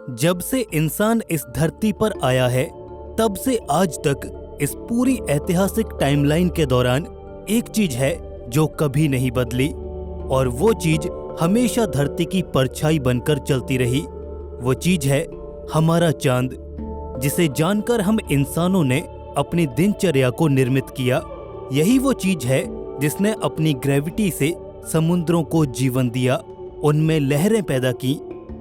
जब से इंसान इस धरती पर आया है तब से आज तक इस पूरी ऐतिहासिक टाइमलाइन के दौरान एक चीज है जो कभी नहीं बदली, और वो चीज हमेशा धरती की परछाई बनकर चलती रही। वो चीज है हमारा चांद, जिसे जानकर हम इंसानों ने अपनी दिनचर्या को निर्मित किया। यही वो चीज है जिसने अपनी ग्रेविटी से समुद्रों को जीवन दिया, उनमें लहरें पैदा की,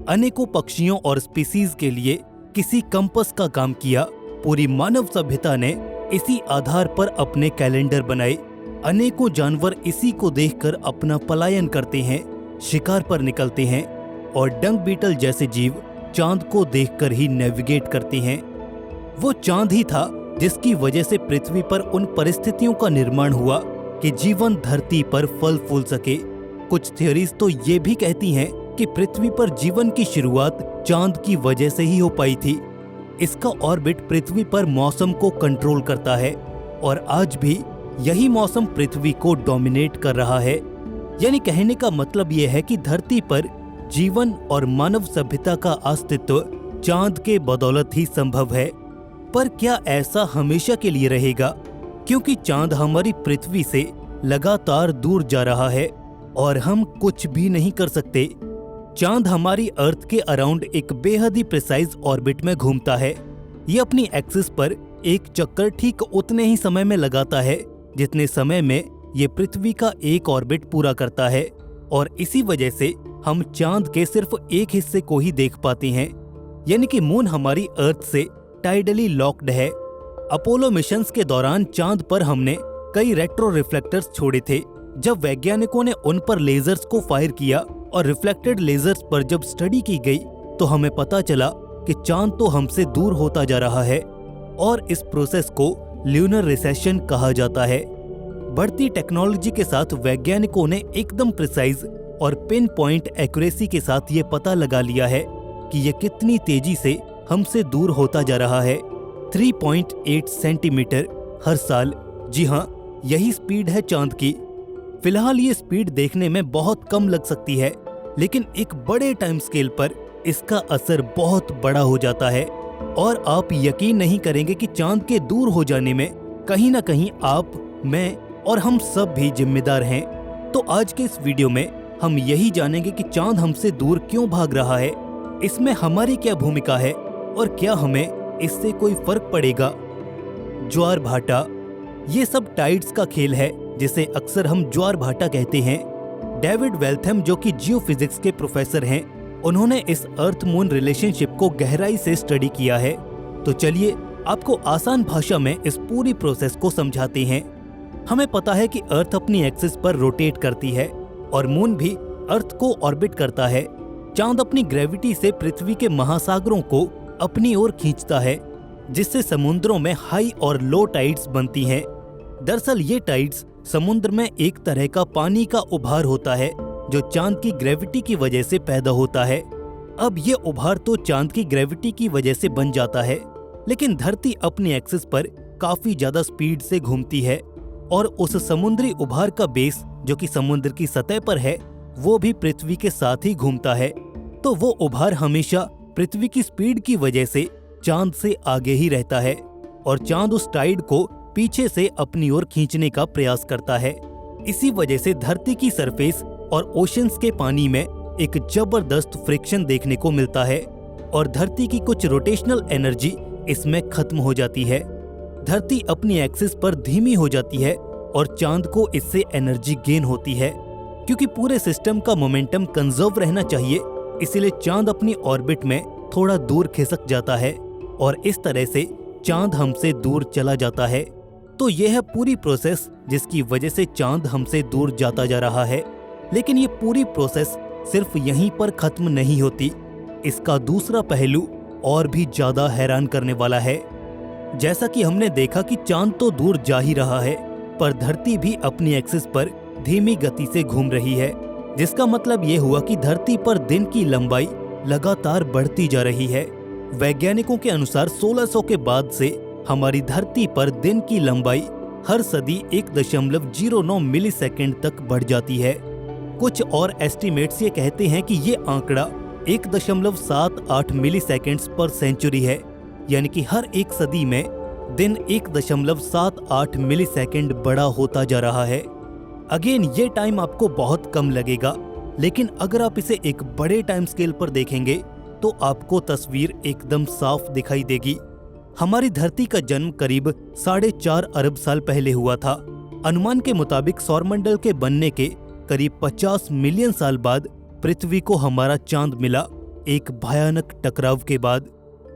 अनेकों पक्षियों और स्पीसीज के लिए किसी कंपस का काम किया। पूरी मानव सभ्यता ने इसी आधार पर अपने कैलेंडर बनाए। अनेकों जानवर इसी को देखकर अपना पलायन करते हैं, शिकार पर निकलते हैं, और डंक बीटल जैसे जीव चांद को देखकर ही नेविगेट करते हैं। वो चांद ही था जिसकी वजह से पृथ्वी पर उन परिस्थितियों का निर्माण हुआ कि जीवन धरती पर फल फूल सके। कुछ थ्योरीज तो ये भी कहती हैं कि पृथ्वी पर जीवन की शुरुआत चांद की वजह से ही हो पाई थी। इसका ऑर्बिट पृथ्वी पर मौसम को कंट्रोल करता है, और आज भी यही मौसम पृथ्वी को डोमिनेट कर रहा है। यानी कहने का मतलब यह है कि धरती पर जीवन और मानव सभ्यता का अस्तित्व चांद के बदौलत ही संभव है। पर क्या ऐसा हमेशा के लिए रहेगा? क्योंकि चांद हमारी पृथ्वी से लगातार दूर जा रहा है और हम कुछ भी नहीं कर सकते। चांद हमारी अर्थ के अराउंड एक बेहद ही प्रिसाइज ऑर्बिट में घूमता है। ये अपनी एक्सिस पर एक चक्कर ठीक उतने ही समय में लगाता है जितने समय में ये पृथ्वी का एक ऑर्बिट पूरा करता है, और इसी वजह से हम चांद के सिर्फ एक हिस्से को ही देख पाते हैं। यानी कि मून हमारी अर्थ से टाइडली लॉक्ड है। अपोलो मिशंस के दौरान चांद पर हमने कई रेट्रो रिफ्लेक्टर्स छोड़े थे। जब वैज्ञानिकों ने उन पर लेजर्स को फायर किया और रिफ्लेक्टेड लेजर्स पर जब स्टडी की गई तो हमें पता चला कि चांद तो हमसे दूर होता जा रहा है, और इस प्रोसेस को ल्यूनर रिसेशन कहा जाता है। बढ़ती टेक्नोलॉजी के साथ वैज्ञानिकों ने एकदम प्रिसाइज और पिन पॉइंट एक्यूरेसी के साथ ये पता लगा लिया है कि ये कितनी तेजी से हमसे दूर होता जा रहा है। 3.8 सेंटीमीटर हर साल। जी हाँ, यही स्पीड है चांद की। फिलहाल ये स्पीड देखने में बहुत कम लग सकती है, लेकिन एक बड़े टाइम स्केल पर इसका असर बहुत बड़ा हो जाता है, और आप यकीन नहीं करेंगे कि चांद के दूर हो जाने में कहीं ना कहीं आप, मैं और हम सब भी जिम्मेदार हैं। तो आज के इस वीडियो में हम यही जानेंगे कि चांद हमसे दूर क्यों भाग रहा है, इसमें हमारी क्या भूमिका है और क्या हमें इससे कोई फर्क पड़ेगा। ज्वार भाटा, ये सब टाइड्स का खेल है जिसे अक्सर हम ज्वार भाटा कहते हैं। डेविड वेल्थम, जो कि जियोफिजिक्स के प्रोफेसर हैं, उन्होंने इस अर्थ मून रिलेशनशिप को गहराई से स्टडी किया है। तो चलिए आपको आसान भाषा में इस पूरी प्रोसेस को समझाते हैं। हमें पता है कि अर्थ अपनी एक्सिस पर रोटेट करती है और मून भी अर्थ को ऑर्बिट करता है। चांद अपनी ग्रेविटी से पृथ्वी के महासागरों को अपनी ओर खींचता है, जिससे समुद्रों में हाई और लो टाइड्स बनती हैं। दरअसल ये टाइड्स समुद्र में एक तरह का पानी का उभार होता है जो चांद की ग्रेविटी की वजह से पैदा होता है। अब ये उभार तो चांद की ग्रेविटी की वजह से बन जाता है, लेकिन धरती अपनी एक्सिस पर काफी ज्यादा स्पीड से घूमती है, और उस समुद्री उभार का बेस जो कि समुद्र की सतह पर है वो भी पृथ्वी के साथ ही घूमता है। तो वो उभार हमेशा पृथ्वी की स्पीड की वजह से चांद से आगे ही रहता है, और चांद उस टाइड को पीछे से अपनी ओर खींचने का प्रयास करता है। इसी वजह से धरती की सरफेस और ओशंस के पानी में एक जबरदस्त फ्रिक्शन देखने को मिलता है, और धरती की कुछ रोटेशनल एनर्जी इसमें खत्म हो जाती है। धरती अपनी एक्सिस पर धीमी हो जाती है और चांद को इससे एनर्जी गेन होती है। क्योंकि पूरे सिस्टम का मोमेंटम कंजर्व रहना चाहिए, इसीलिए चांद अपनी ऑर्बिट में थोड़ा दूर खिसक जाता है, और इस तरह से चांद हमसे दूर चला जाता है। तो यह है पूरी प्रोसेस जिसकी वजह से चांद हमसे दूर जाता जा रहा है। लेकिन ये पूरी प्रोसेस सिर्फ यहीं पर खत्म नहीं होती। इसका दूसरा पहलू और भी ज्यादा हैरान करने वाला है। जैसा कि हमने देखा कि चांद तो दूर जा ही रहा है, पर धरती भी अपनी एक्सिस पर धीमी गति से घूम रही है, जिसका मतलब ये हुआ कि धरती पर दिन की लंबाई लगातार बढ़ती जा रही है। वैज्ञानिकों के अनुसार 1600 के बाद से हमारी धरती पर दिन की लंबाई हर सदी 1.09 मिलीसेकंड तक बढ़ जाती है। कुछ और एस्टिमेट्स ये कहते हैं कि ये आंकड़ा 1.78 मिली सेकेंड्स पर सेंचुरी है, यानी कि हर एक सदी में दिन 1.78 मिली सेकेंड बड़ा होता जा रहा है। अगेन ये टाइम आपको बहुत कम लगेगा, लेकिन अगर आप इसे एक बड़े टाइम स्केल पर देखेंगे तो आपको तस्वीर एकदम साफ दिखाई देगी। हमारी धरती का जन्म करीब 4.5 अरब साल पहले हुआ था। अनुमान के मुताबिक सौरमंडल के बनने के करीब 50 मिलियन साल बाद पृथ्वी को हमारा चांद मिला, एक भयानक टकराव के बाद।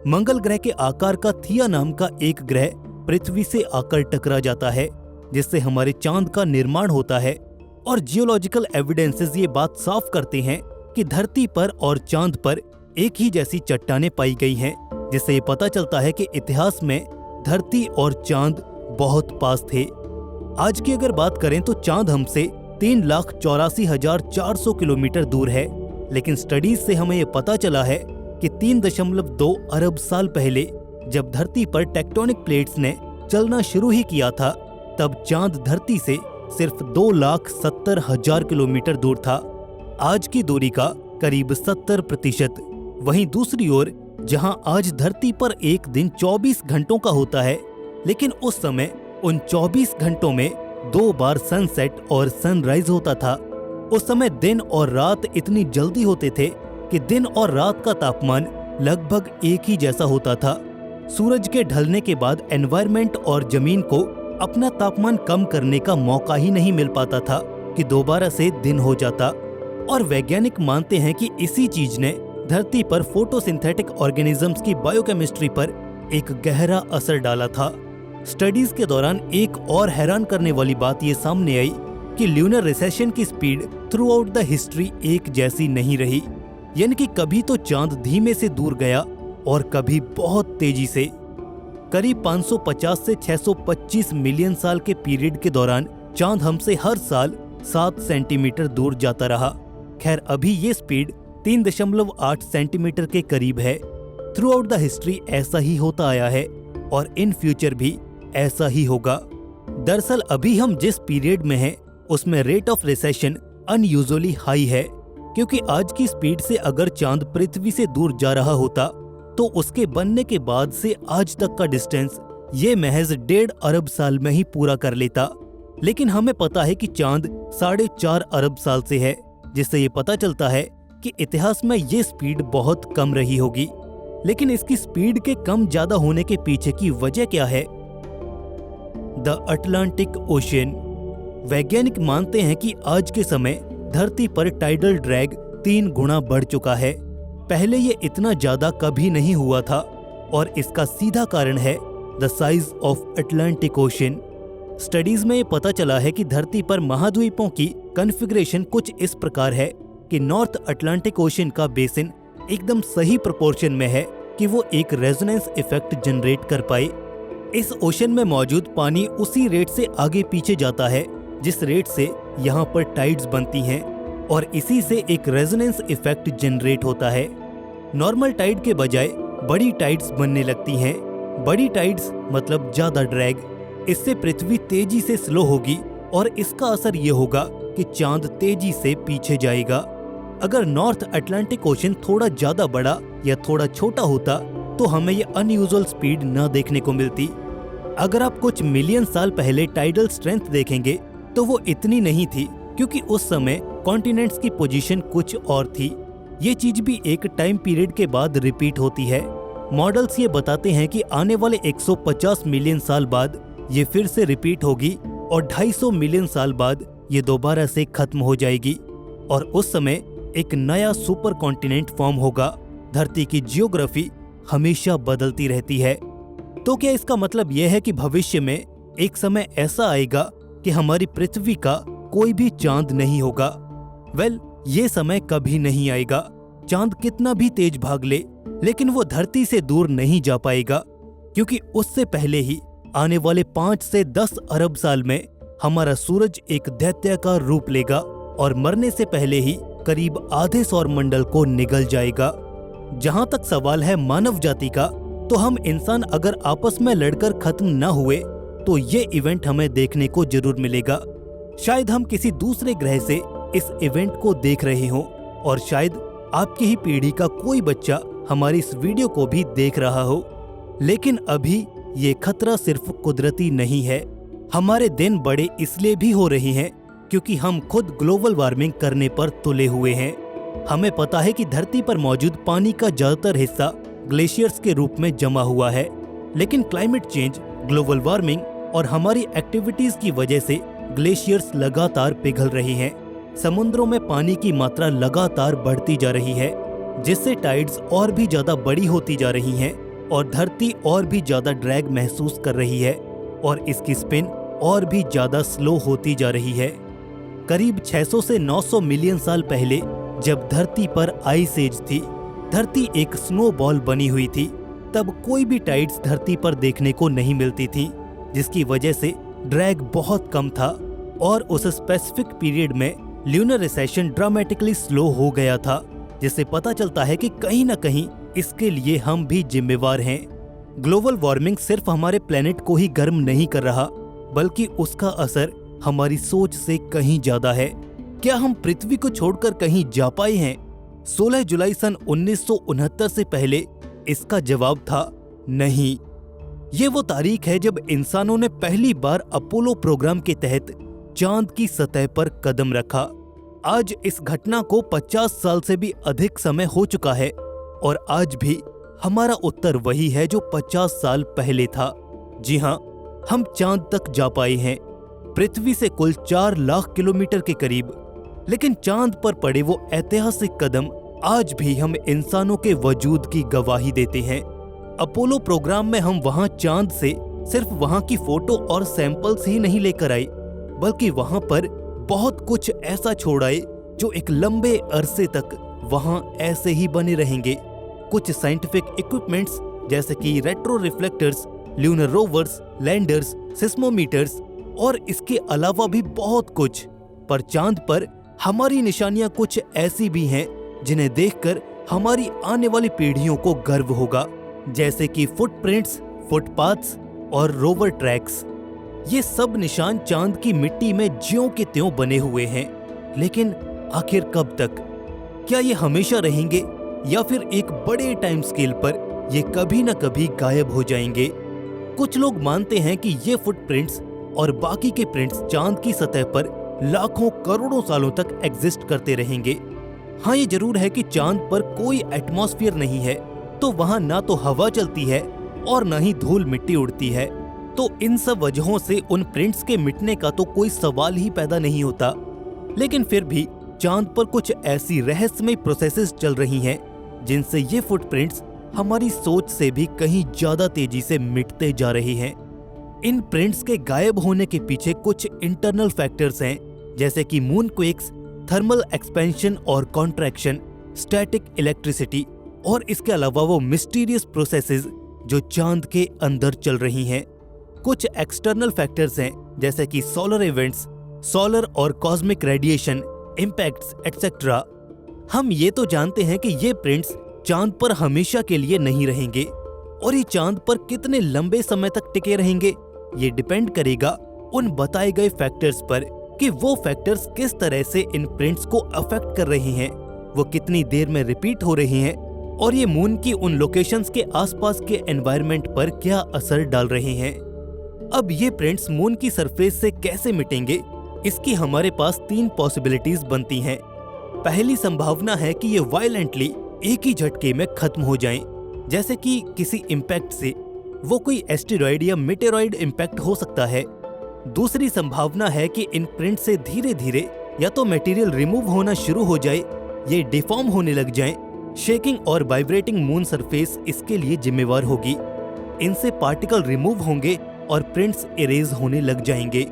मंगल ग्रह के आकार का थिया नाम का एक ग्रह पृथ्वी से आकर टकरा जाता है, जिससे हमारे चांद का निर्माण होता है। और जियोलॉजिकल एविडेंसेस ये बात साफ करते हैं कि धरती पर और चांद पर एक ही जैसी चट्टानें पाई गई हैं, जिससे ये पता चलता है कि इतिहास में धरती और चांद बहुत पास थे। आज की अगर बात करें तो चांद हमसे 3,84,400 किलोमीटर दूर है, लेकिन स्टडीज से हमें ये पता चला है कि 3.2 अरब साल पहले जब धरती पर टेक्टोनिक प्लेट्स ने चलना शुरू ही किया था, तब चांद धरती से सिर्फ 2,70,000 किलोमीटर दूर था, आज की दूरी का करीब 70%। वहीं दूसरी ओर जहां आज धरती पर एक दिन 24 घंटों का होता है, लेकिन उस समय उन 24 घंटों में 2 बार सनसेट और सनराइज होता था। उस समय दिन और रात इतनी जल्दी होते थे कि दिन और रात का तापमान लगभग एक ही जैसा होता था। सूरज के ढलने के बाद एनवायरनमेंट और जमीन को अपना तापमान कम करने का मौका ही नहीं मिल पाता था कि दोबारा से दिन हो जाता। और वैज्ञानिक मानते हैं कि इसी चीज ने धरती पर फोटोसिंथेटिक ऑर्गेनिजम्स की बायोकेमिस्ट्री पर एक गहरा असर डाला था। स्टडीज के दौरान एक और हैरान करने वाली बात ये सामने आई कि ल्यूनर रिसेशन की speed through out the history एक जैसी नहीं रही, यानी कि कभी तो चांद धीमे से दूर गया और कभी बहुत तेजी से। करीब 550 से 625 मिलियन साल के पीरियड के दौरान चांद हमसे हर साल 7 सेंटीमीटर दूर जाता रहा। खैर अभी ये स्पीड 3.8 सेंटीमीटर के करीब है। थ्रू आउट द हिस्ट्री ऐसा ही होता आया है और इन फ्यूचर भी ऐसा ही होगा। दरअसल अभी हम जिस पीरियड में हैं उसमें rate of recession unusually high है, क्योंकि आज की स्पीड से अगर चांद पृथ्वी से दूर जा रहा होता तो उसके बनने के बाद से आज तक का डिस्टेंस ये महज 1.5 अरब साल में ही पूरा कर लेता। लेकिन हमें पता है कि चांद 4.5 अरब साल से है, जिससे ये पता चलता है कि इतिहास में ये स्पीड बहुत कम रही होगी। लेकिन इसकी स्पीड के कम ज्यादा होने के पीछे की वजह क्या है? The Atlantic ocean. वैज्ञानिक मानते हैं कि आज के समय धरती पर टाइडल ड्रैग 3 गुना बढ़ चुका है। पहले ये इतना ज्यादा कभी नहीं हुआ था और इसका सीधा कारण है the size of Atlantic ocean. Studies में ये पता चला है कि धरती पर महाद्वीपों की कॉन्फ़िगरेशन कुछ इस प्रकार है कि नॉर्थ अटलांटिक ओशियन का बेसिन एकदम सही प्रोपोर्शन में है कि वो एक रेजोनेंस इफेक्ट जनरेट कर पाए। इस ओशन में मौजूद पानी उसी रेट से आगे पीछे जाता है जिस रेट से यहाँ पर टाइड्स बनती हैं, और इसी से एक रेजोनेंस इफेक्ट जनरेट होता है। नॉर्मल टाइड के बजाय बड़ी टाइड्स बनने लगती हैं। बड़ी टाइड्स मतलब ज्यादा ड्रैग। इससे पृथ्वी तेजी से स्लो होगी और इसका असर ये होगा कि चांद तेजी से पीछे जाएगा। अगर नॉर्थ अटलांटिक ओशन थोड़ा ज्यादा बड़ा या थोड़ा छोटा होता तो हमें ये अनयूजुअल स्पीड न देखने को मिलती। अगर आप कुछ मिलियन साल पहले टाइडल स्ट्रेंथ देखेंगे तो वो इतनी नहीं थी, क्योंकि उस समय कॉन्टिनेंट्स की पोजीशन कुछ और थी। ये चीज भी एक टाइम पीरियड के बाद रिपीट होती है। मॉडल्स ये बताते हैं कि आने वाले 150 मिलियन साल बाद ये फिर से रिपीट होगी और 250 मिलियन साल बाद ये दोबारा से खत्म हो जाएगी और उस समय एक नया सुपर कॉन्टिनेंट फॉर्म होगा। धरती की जियोग्राफी हमेशा बदलती रहती है। तो क्या इसका मतलब यह है कि भविष्य में एक समय ऐसा आएगा कि हमारी पृथ्वी का कोई भी चांद नहीं होगा? वेल, ये समय कभी नहीं आएगा। चांद कितना भी तेज भाग ले, लेकिन वो धरती से दूर नहीं जा पाएगा, क्योंकि उससे पहले ही आने वाले 5 से 10 अरब साल में हमारा सूरज एक दैत्याकार रूप लेगा और मरने से पहले ही करीब आधे सौरमंडल को निगल जाएगा। जहां तक सवाल है मानव जाति का, तो हम इंसान अगर आपस में लड़कर खत्म न हुए तो ये इवेंट हमें देखने को जरूर मिलेगा। शायद हम किसी दूसरे ग्रह से इस इवेंट को देख रहे हों और शायद आपकी ही पीढ़ी का कोई बच्चा हमारी इस वीडियो को भी देख रहा हो। लेकिन अभी ये खतरा सिर्फ कुदरती नहीं है, हमारे दिन बड़े इसलिए भी हो रहे हैं क्योंकि हम खुद ग्लोबल वार्मिंग करने पर तुले हुए हैं। हमें पता है कि धरती पर मौजूद पानी का ज्यादातर हिस्सा ग्लेशियर्स के रूप में जमा हुआ है, लेकिन क्लाइमेट चेंज, ग्लोबल वार्मिंग और हमारी एक्टिविटीज की वजह से ग्लेशियर्स लगातार पिघल रही हैं। समुद्रों में पानी की मात्रा लगातार बढ़ती जा रही है, जिससे टाइड्स और भी ज्यादा बड़ी होती जा रही हैं और धरती और भी ज्यादा ड्रैग महसूस कर रही है और इसकी स्पिन और भी ज्यादा स्लो होती जा रही है। करीब 600 से 900 मिलियन साल पहले जब धरती पर आइस एज थी, धरती एक स्नोबॉल बनी हुई थी, तब कोई भी टाइड्स धरती पर देखने को नहीं मिलती थी, जिसकी वजह से ड्रैग बहुत कम था और उस स्पेसिफिक पीरियड में ल्यूनर रिसेशन ड्रामेटिकली स्लो हो गया था, जिससे पता चलता है कि कहीं ना कहीं इसके लिए हम भी जिम्मेवार हैं। ग्लोबल वार्मिंग सिर्फ हमारे प्लेनेट को ही गर्म नहीं कर रहा, बल्कि उसका असर हमारी सोच से कहीं ज्यादा है। क्या हम पृथ्वी को छोड़कर कहीं जा पाए हैं? 16 जुलाई सन 1969 से पहले इसका जवाब था नहीं। ये वो तारीख है जब इंसानों ने पहली बार अपोलो प्रोग्राम के तहत चांद की सतह पर कदम रखा। आज इस घटना को 50 साल से भी अधिक समय हो चुका है और आज भी हमारा उत्तर वही है जो 50 साल पहले था। जी हाँ, हम चांद तक जा पाए हैं, पृथ्वी से कुल 4 लाख किलोमीटर के करीब। लेकिन चांद पर पड़े वो ऐतिहासिक कदम आज भी हम इंसानों के वजूद की गवाही देते हैं। अपोलो प्रोग्राम में हम वहां चांद से सिर्फ वहां की फोटो और सैंपल्स ही नहीं लेकर आए, बल्कि वहां पर बहुत कुछ ऐसा छोड़ आए जो एक लंबे अरसे तक वहां ऐसे ही बने रहेंगे। कुछ साइंटिफिक इक्विपमेंट्स जैसे कि retro reflectors, lunar rovers, landers, seismometers और इसके अलावा भी बहुत कुछ। पर चांद पर हमारी निशानियां कुछ ऐसी भी हैं जिन्हें देखकर हमारी आने वाली पीढ़ियों को गर्व होगा, जैसे कि फुटप्रिंट्स, फुटपाथ्स और रोवर ट्रैक्स। ये सब निशान चांद की मिट्टी में ज्यों के त्यों बने हुए हैं। लेकिन आखिर कब तक? क्या ये हमेशा रहेंगे या फिर एक बड़े टाइम स्केल पर ये कभी न कभी गायब हो जाएंगे? कुछ लोग मानते हैं कि ये फुटप्रिंट्स और बाकी के प्रिंट्स चांद की सतह पर लाखों करोड़ों सालों तक एग्जिस्ट करते रहेंगे। हाँ, ये जरूर है कि चांद पर कोई एटमॉस्फेयर नहीं है, तो वहां ना तो हवा चलती है और ना ही धूल मिट्टी उड़ती है। तो इन सब वजहों से उन प्रिंट्स के मिटने का तो कोई सवाल ही पैदा नहीं होता। लेकिन फिर भी चांद पर कुछ ऐसी रहस्यमय प्रोसेसेस चल रही हैं जिनसे ये फुटप्रिंट्स हमारी सोच से भी कहीं ज्यादा तेजी से मिटते जा रहे हैं। इन प्रिंट्स के गायब होने के पीछे कुछ इंटरनल फैक्टर्स हैं, जैसे कि मून क्वेक्स, थर्मल एक्सपेंशन और कॉन्ट्रैक्शन, स्टैटिक इलेक्ट्रिसिटी और इसके अलावा वो मिस्टीरियस प्रोसेसेस जो चांद के अंदर चल रही हैं। कुछ एक्सटर्नल फैक्टर्स हैं जैसे कि सोलर इवेंट्स, सोलर और कॉस्मिक रेडिएशन, इम्पैक्ट्स एक्सेट्रा। हम ये तो जानते हैं कि ये प्रिंट्स चांद पर हमेशा के लिए नहीं रहेंगे और ये चांद पर कितने लंबे समय तक टिके रहेंगे ये डिपेंड करेगा उन बताए गए फैक्टर्स पर कि वो फैक्टर्स किस तरह से इन प्रिंट्स को अफेक्ट कर रहे हैं, वो कितनी देर में रिपीट हो रहे हैं और ये मून की उन लोकेशंस के आसपास के एनवायरनमेंट पर क्या असर डाल रहे हैं। अब ये प्रिंट्स मून की सरफेस से कैसे मिटेंगे, इसकी हमारे पास 3 पॉसिबिलिटीज बनती हैं। पहली संभावना है कि ये वायलेंटली एक ही झटके में खत्म हो जाएं, जैसे कि किसी इम्पैक्ट से। वो कोई एस्टेरॉइड या मेटेरॉइड इम्पैक्ट हो सकता है। दूसरी संभावना है कि इन प्रिंट से धीरे धीरे या तो मटेरियल रिमूव होना शुरू हो जाए, ये डिफॉर्म होने लग जाएं। शेकिंग और वाइब्रेटिंग मून सरफेस इसके लिए जिम्मेवार होगी। इनसे पार्टिकल रिमूव होंगे और प्रिंट्स इरेज होने लग जाएंगे।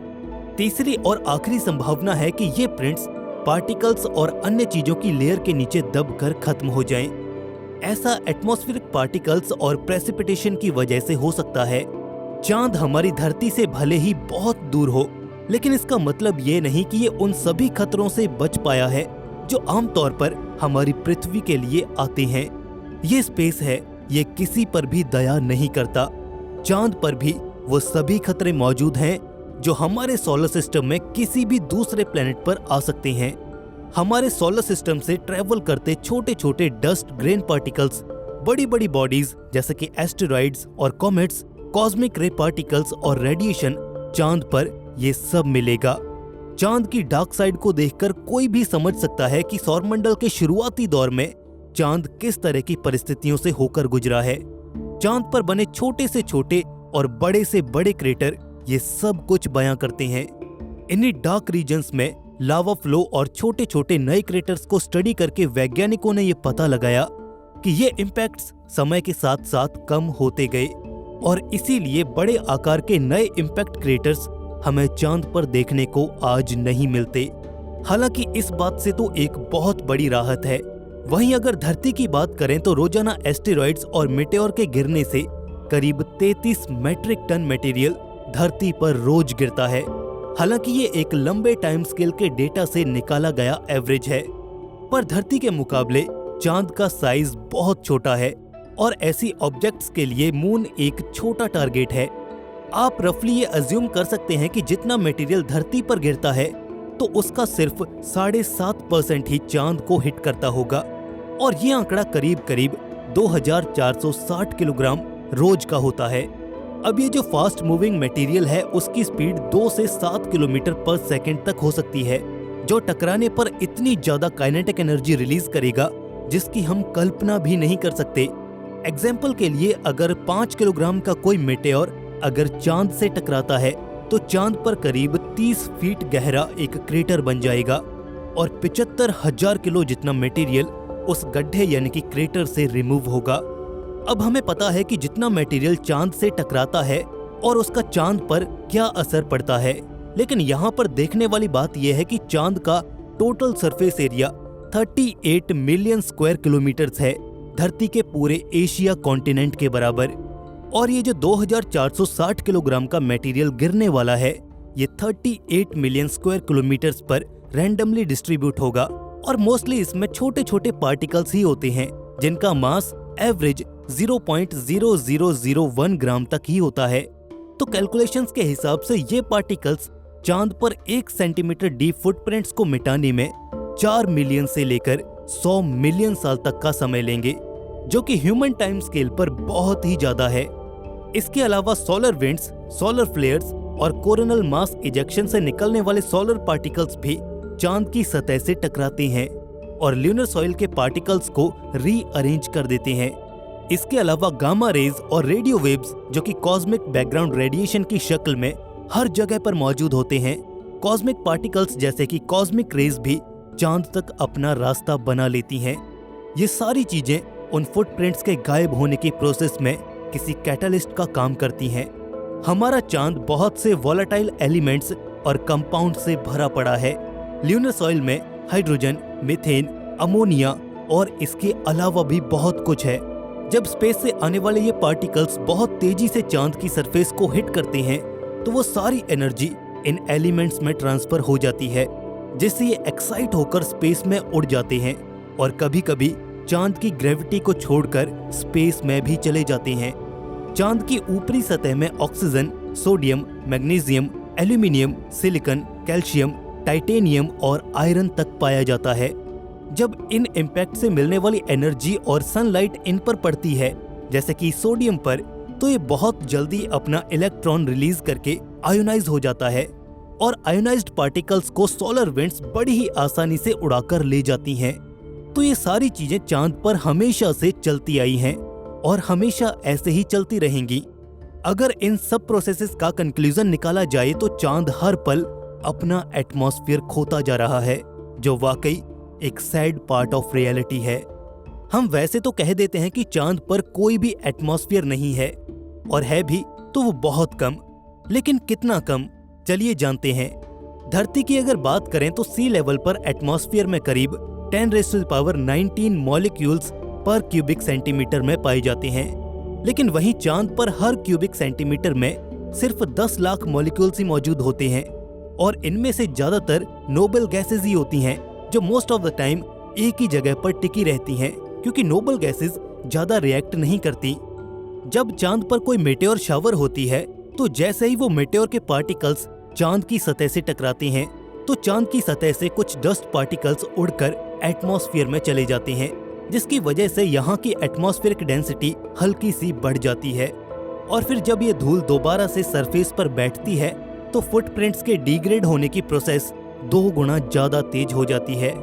तीसरी और आखिरी संभावना है कि ये प्रिंट्स पार्टिकल्स और अन्य चीजों की लेयर के नीचे दबकर खत्म हो जाएं। ऐसा एटमॉस्फेरिक पार्टिकल्स और प्रेसिपिटेशन की वजह से हो सकता है। चांद हमारी धरती से भले ही बहुत दूर हो, लेकिन इसका मतलब ये नहीं कि ये उन सभी खतरों से बच पाया है जो आमतौर पर हमारी पृथ्वी के लिए आते हैं। ये स्पेस है, ये किसी पर भी दया नहीं करता। चांद पर भी वो सभी खतरे मौजूद हैं जो हमारे सोलर सिस्टम में किसी भी दूसरे प्लेनेट पर आ सकते हैं। हमारे सोलर सिस्टम से ट्रेवल करते छोटे छोटे डस्ट ग्रेन पार्टिकल्स, बड़ी बड़ी बॉडीज जैसे कि एस्टेरॉइड्स और कॉमेट्स, कॉस्मिक रे पार्टिकल्स और रेडिएशन, चांद पर ये सब मिलेगा। चांद की डार्क साइड को देखकर कोई भी समझ सकता है कि सौरमंडल के शुरुआती दौर में चांद किस तरह की परिस्थितियों से होकर गुजरा है। चांद पर बने छोटे से छोटे और बड़े से बड़े क्रेटर ये सब कुछ बयां करते हैं। इन्हीं डार्क रीजन्स में लावा फ्लो और छोटे छोटे नए क्रेटर्स को स्टडी करके वैज्ञानिकों ने ये पता लगाया कि ये इम्पैक्ट्स समय के साथ साथ कम होते गए और इसीलिए बड़े आकार के नए इम्पैक्ट क्रेटर्स हमें चांद पर देखने को आज नहीं मिलते। हालांकि इस बात से तो एक बहुत बड़ी राहत है। वहीं अगर धरती की बात करें तो रोजाना एस्टेरॉइड्स और मेटेओर के गिरने से करीब 33 मेट्रिक टन मटेरियल धरती पर रोज गिरता है। हालांकि ये एक लंबे टाइम स्केल के डेटा से निकाला गया एवरेज है, पर धरती के मुकाबले चांद का साइज बहुत छोटा है और ऐसी ऑब्जेक्ट्स के लिए मून एक छोटा टारगेट है। आप रफली ये अज्यूम कर सकते हैं कि जितना मटेरियल धरती पर गिरता है तो उसका सिर्फ 7.5% ही चांद को हिट करता होगा और ये आंकड़ा करीब करीब 2460 किलोग्राम रोज का होता है। अब ये जो फास्ट मूविंग मटेरियल है उसकी स्पीड 2 से 7 किलोमीटर पर सेकंड तक हो सकती है, जो टकराने पर इतनी ज्यादा काइनेटिक एनर्जी रिलीज करेगा जिसकी हम कल्पना भी नहीं कर सकते। एग्जाम्पल के लिए अगर 5 किलोग्राम का कोई मेटेओर अगर चांद से टकराता है तो चांद पर करीब 30 फीट गहरा एक क्रेटर बन जाएगा और 75,000 किलो जितना मटेरियल उस गड्ढे यानी कि क्रेटर से रिमूव होगा। अब हमें पता है कि जितना मटेरियल चांद से टकराता है और उसका चांद पर क्या असर पड़ता है, लेकिन यहाँ पर देखने वाली बात यह है कि चांद का total surface area 38 million square kilometres है, धरती के पूरे एशिया कॉन्टिनेंट के बराबर। और ये जो 2460 किलोग्राम का मटेरियल गिरने वाला है ये 38 मिलियन स्क्वायर किलोमीटर्स पर रैंडमली डिस्ट्रीब्यूट होगा और मोस्टली इसमें छोटे छोटे पार्टिकल्स ही होते हैं जिनका मास एवरेज 0.0001 ग्राम तक ही होता है। तो कैलकुलेशंस के हिसाब से ये पार्टिकल्स चांद पर 1 सेंटीमीटर डीप फुटप्रिंट्स को मिटाने में 4 मिलियन से लेकर 100 मिलियन साल तक का समय लेंगे, जो कि ह्यूमन टाइम स्केल पर बहुत ही ज्यादा है। इसके अलावा सोलर विंड्स, सोलर फ्लेयर्स और कोरोनल मास इजेक्शन से निकलने वाले सोलर पार्टिकल्स भी चांद की सतह से टकराते हैं और ल्यूनर सॉइल के पार्टिकल्स को रीअरेंज कर देते हैं। इसके अलावा गामा रेज और रेडियो वेव्स जो कि कॉस्मिक बैकग्राउंड रेडिएशन की शक्ल में हर जगह पर मौजूद होते हैं, कॉस्मिक पार्टिकल्स जैसे कि कॉस्मिक रेज भी चांद तक अपना रास्ता बना लेती हैं। ये सारी चीजें उन फुटप्रिंट्स के गायब होने की प्रोसेस में किसी कैटालिस्ट का काम करती हैं। हमारा चांद बहुत से वॉलेटाइल एलिमेंट्स और कंपाउंड से भरा पड़ा है। ल्यूनर सॉइल में हाइड्रोजन, मीथेन, अमोनिया और इसके अलावा भी बहुत कुछ है। जब स्पेस से आने वाले ये पार्टिकल्स बहुत तेजी से चांद की सरफेस को हिट करते हैं तो वो सारी एनर्जी इन एलिमेंट्स में ट्रांसफर हो जाती है, जिससे ये एक्साइट होकर स्पेस में उड़ जाते हैं और कभी कभी चांद की ग्रेविटी को छोड़कर स्पेस में भी चले जाते हैं। चांद की ऊपरी सतह में oxygen, sodium, magnesium, aluminium, silicon, calcium, titanium और आयरन तक पाया जाता है। जब इन इम्पैक्ट से मिलने वाली एनर्जी और सनलाइट इन पर पड़ती है, जैसे कि सोडियम पर, तो ये बहुत जल्दी अपना इलेक्ट्रॉन रिलीज करके आयोनाइज हो जाता है और आयोनाइज्ड पार्टिकल्स को सोलर विंड्स बड़ी ही आसानी से उड़ाकर ले जाती हैं। तो ये सारी चीजें चांद पर हमेशा से चलती आई हैं और हमेशा ऐसे ही चलती रहेंगी। अगर इन सब प्रोसेसेस का कंक्लूजन निकाला जाए तो चांद हर पल अपना एटमॉस्फेयर खोता जा रहा है, जो वाकई एक सैड पार्ट ऑफ रियलिटी है। हम वैसे तो कह देते हैं कि चांद पर कोई भी एटमॉस्फेयर नहीं है, और है भी तो वो बहुत कम, लेकिन कितना कम चलिए जानते हैं। धरती की अगर बात करें तो सी लेवल पर एटमॉस्फेयर में करीब 10⁻19 मॉलिक्यूल्स पर क्यूबिक सेंटीमीटर में पाए जाते हैं, लेकिन वहीं चांद पर हर क्यूबिक सेंटीमीटर में सिर्फ 10 लाख मॉलिक्यूल्स ही मौजूद होते हैं और इनमें से ज्यादातर नोबल गैसेज ही होती हैं, जो मोस्ट ऑफ द टाइम एक ही जगह पर टिकी रहती हैं, क्योंकि नोबल गैसेज ज्यादा रिएक्ट नहीं करती। जब चांद पर कोई मेटेओर शावर होती है तो जैसे ही वो मेटेओर के पार्टिकल्स चांद की सतह से टकराते हैं तो चांद की सतह से कुछ डस्ट पार्टिकल्स उड़कर एटमॉस्फेयर में चले जाते हैं, जिसकी वजह से यहाँ की एटमॉस्फेरिक डेंसिटी हल्की सी बढ़ जाती है। और फिर जब ये धूल दोबारा से सरफेस पर बैठती है तो फुटप्रिंट्स के डिग्रेड होने की प्रोसेस 2 गुना ज्यादा तेज हो जाती है।